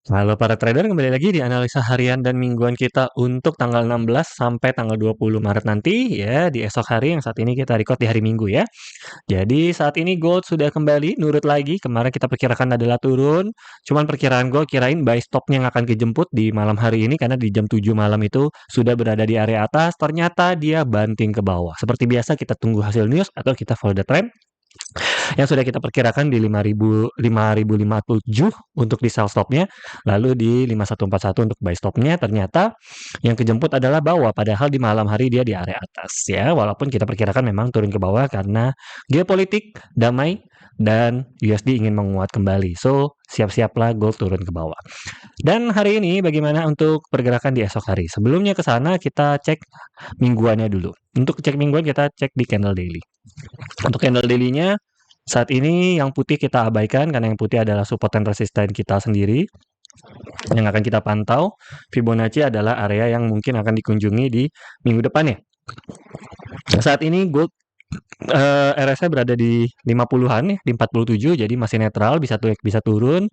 Halo para trader, kembali lagi di analisa harian dan mingguan kita untuk tanggal 16 sampai tanggal 20 Maret nanti ya, di esok hari yang saat ini kita record di hari Minggu ya. Jadi saat ini gold sudah kembali nurut lagi, kemarin kita perkirakan adalah turun, cuman perkiraan gold kirain buy stopnya yang akan dijemput di malam hari ini karena di jam 7 malam itu sudah berada di area atas, ternyata dia banting ke bawah. Seperti biasa kita tunggu hasil news atau kita follow the trend yang sudah kita perkirakan di 5.057 untuk di sell stopnya, lalu di 5.141 untuk buy stopnya. Ternyata yang kejemput adalah bawah, padahal di malam hari dia di area atas ya. Walaupun kita perkirakan memang turun ke bawah karena geopolitik damai dan USD ingin menguat kembali. So, siap-siaplah gold turun ke bawah. Dan hari ini bagaimana untuk pergerakan di esok hari? Sebelumnya ke sana kita cek mingguannya dulu. Untuk cek mingguan kita cek di candle daily. Untuk candle daily-nya saat ini yang putih kita abaikan karena yang putih adalah support dan resisten kita sendiri yang akan kita pantau. Fibonacci adalah area yang mungkin akan dikunjungi di minggu depan ya. Saat ini gold RSI berada di 50-an ya, di 47, jadi masih netral, bisa turun,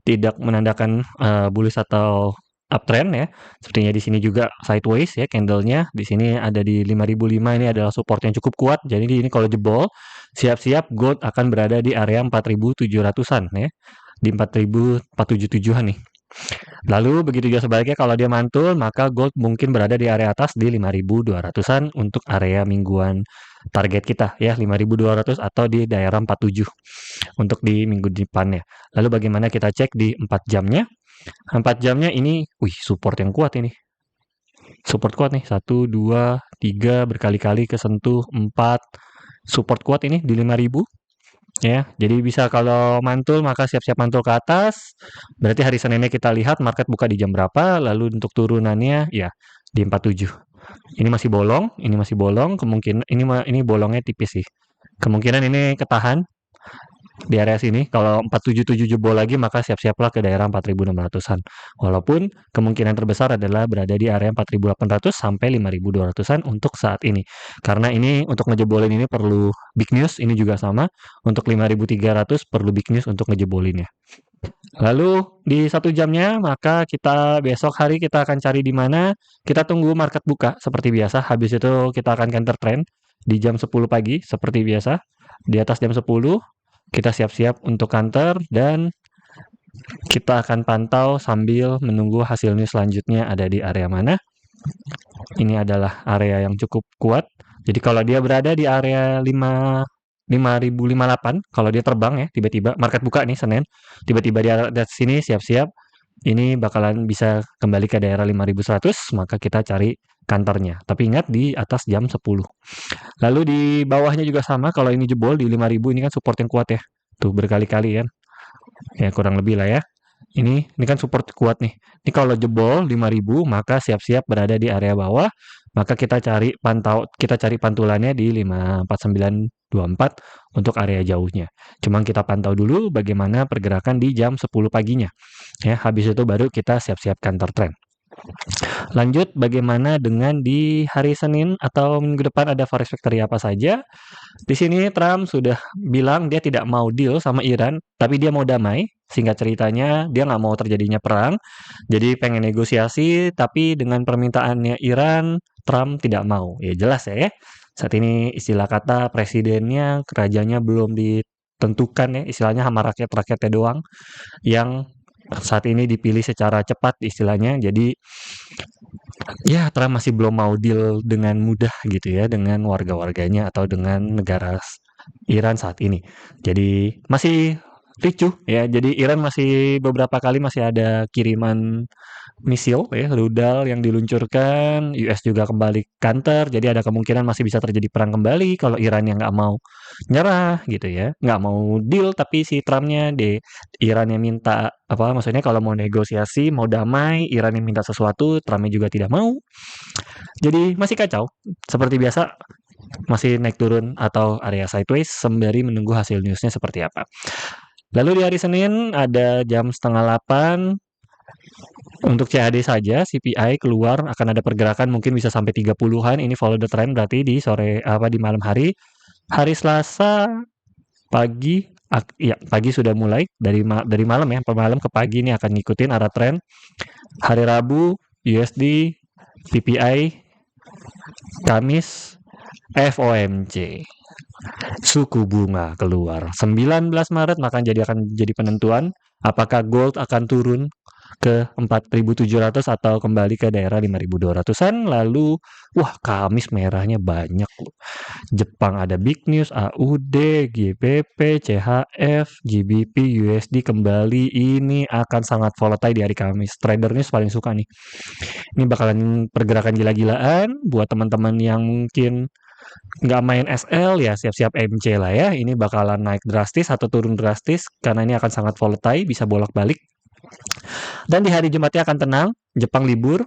tidak menandakan bullish atau uptrend ya. Sepertinya di sini juga sideways ya candlenya. Di sini ada di 5005, ini adalah support yang cukup kuat. Jadi ini kalau jebol, siap-siap gold akan berada di area 4700-an ya. Di 4477-an nih. Lalu begitu juga sebaliknya kalau dia mantul, maka gold mungkin berada di area atas di 5.200-an untuk area mingguan target kita ya, 5.200 atau di daerah 47 untuk di minggu depannya. Lalu bagaimana kita cek di 4 jamnya? 4 jamnya ini, support yang kuat ini. Support kuat nih, 1, 2, 3, berkali-kali kesentuh, 4. Support kuat ini di 5.000. Ya, jadi bisa kalau mantul maka siap-siap mantul ke atas. Berarti hari Seninnya kita lihat market buka di jam berapa, lalu untuk turunannya ya di 47. Ini masih bolong, kemungkinan ini bolongnya tipis sih. Kemungkinan ini ketahan di area sini. Kalau 477 jebol lagi maka siap-siaplah ke daerah 4.600-an. Walaupun kemungkinan terbesar adalah berada di area 4.800 sampai 5.200-an untuk saat ini. Karena ini untuk ngejebolin ini perlu big news, ini juga sama. Untuk 5.300 perlu big news untuk ngejebolinnya. Lalu di 1 jamnya maka kita besok hari kita akan cari di mana, kita tunggu market buka seperti biasa. Habis itu kita akan counter trend di jam 10 pagi seperti biasa. Di atas jam 10 kita siap-siap untuk counter dan kita akan pantau sambil menunggu hasil news selanjutnya ada di area mana. Ini adalah area yang cukup kuat. Jadi kalau dia berada di area 5.058, kalau dia terbang ya, tiba-tiba market buka nih Senin, tiba-tiba di atas sini siap-siap, ini bakalan bisa kembali ke daerah 5.100, maka kita cari kantornya. Tapi ingat di atas jam 10. Lalu di bawahnya juga sama, kalau ini jebol di 5.000, ini kan support yang kuat ya. Tuh berkali-kali kan. Ya kurang lebih lah ya. Ini kan support kuat nih. Ini kalau jebol 5.000 maka siap-siap berada di area bawah. Maka kita cari pantulannya di 54924 untuk area jauhnya. Cuman kita pantau dulu bagaimana pergerakan di jam 10 paginya. Ya, habis itu baru kita siap-siap counter trend. Lanjut, bagaimana dengan di hari Senin atau minggu depan ada forex factory apa saja? Di sini Trump sudah bilang dia tidak mau deal sama Iran, tapi dia mau damai. Singkat ceritanya, dia nggak mau terjadinya perang. Jadi pengen negosiasi, tapi dengan permintaannya Iran, Trump tidak mau. Ya jelas ya. Saat ini istilah kata presidennya, kerajanya belum ditentukan ya. Istilahnya sama rakyat-rakyatnya doang yang saat ini dipilih secara cepat istilahnya. Jadi ya Trump masih belum mau deal dengan mudah gitu ya dengan warga-warganya atau dengan negara Iran saat ini. Jadi masih ricuh ya. Jadi Iran masih beberapa kali masih ada kiriman misil ya, rudal yang diluncurkan. US juga kembali counter. Jadi ada kemungkinan masih bisa terjadi perang kembali kalau Iran yang nggak mau nyerah gitu ya, nggak mau deal tapi si Trumpnya di Iran yang minta apa maksudnya kalau mau negosiasi mau damai Iran yang minta sesuatu Trumpnya juga tidak mau. Jadi masih kacau seperti biasa masih naik turun atau area sideways sembari menunggu hasil newsnya seperti apa. Lalu di hari Senin ada jam 7:30 untuk CAD saja CPI keluar akan ada pergerakan mungkin bisa sampai 30-an. Ini follow the trend berarti di sore apa di malam hari. Hari Selasa pagi Ya, pagi sudah mulai dari malam ya, malam ke pagi ini akan ngikutin arah tren. Hari Rabu USD, PPI, Kamis FOMC. Suku bunga keluar 19 Maret, maka akan jadi penentuan apakah gold akan turun ke 4.700 atau kembali ke daerah 5.200-an. Lalu wah, Kamis merahnya banyak loh. Jepang ada big news, AUD, GBP, CHF, GBP, USD kembali. Ini akan sangat volatile di hari Kamis. Trader news paling suka nih. Ini bakalan pergerakan gila-gilaan buat teman-teman yang mungkin nggak main SL, ya siap-siap MC lah ya. Ini bakalan naik drastis atau turun drastis karena ini akan sangat volatile, bisa bolak-balik. Dan di hari Jumatnya akan tenang, Jepang libur.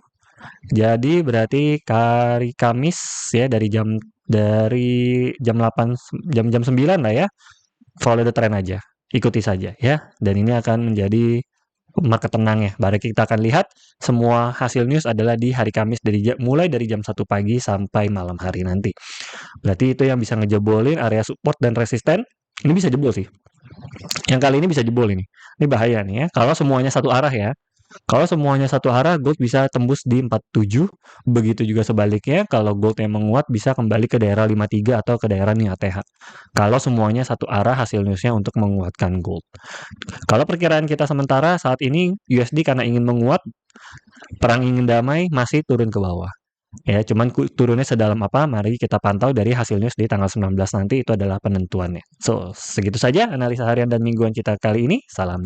Jadi berarti hari Kamis ya dari jam 8 jam 9 lah ya. Follow the trend aja. Ikuti saja ya. Dan ini akan menjadi market tenang ya. Baru kita akan lihat semua hasil news adalah di hari Kamis mulai dari jam 1 pagi sampai malam hari nanti. Berarti itu yang bisa ngejebolin area support dan resisten. Ini bisa jebol sih. Yang kali ini bisa jebol ini. Ini bahaya nih ya. Kalau semuanya satu arah ya. Kalau semuanya satu arah, gold bisa tembus di 47. Begitu juga sebaliknya, kalau gold yang menguat bisa kembali ke daerah 53 atau ke daerah nih ATH. Kalau semuanya satu arah hasil newsnya untuk menguatkan gold. Kalau perkiraan kita sementara saat ini USD karena ingin menguat, perang ingin damai, masih turun ke bawah. Ya, cuman turunnya sedalam apa? Mari kita pantau dari hasil news di tanggal 19 nanti, itu adalah penentuannya. So, segitu saja analisa harian dan mingguan kita kali ini. Salam.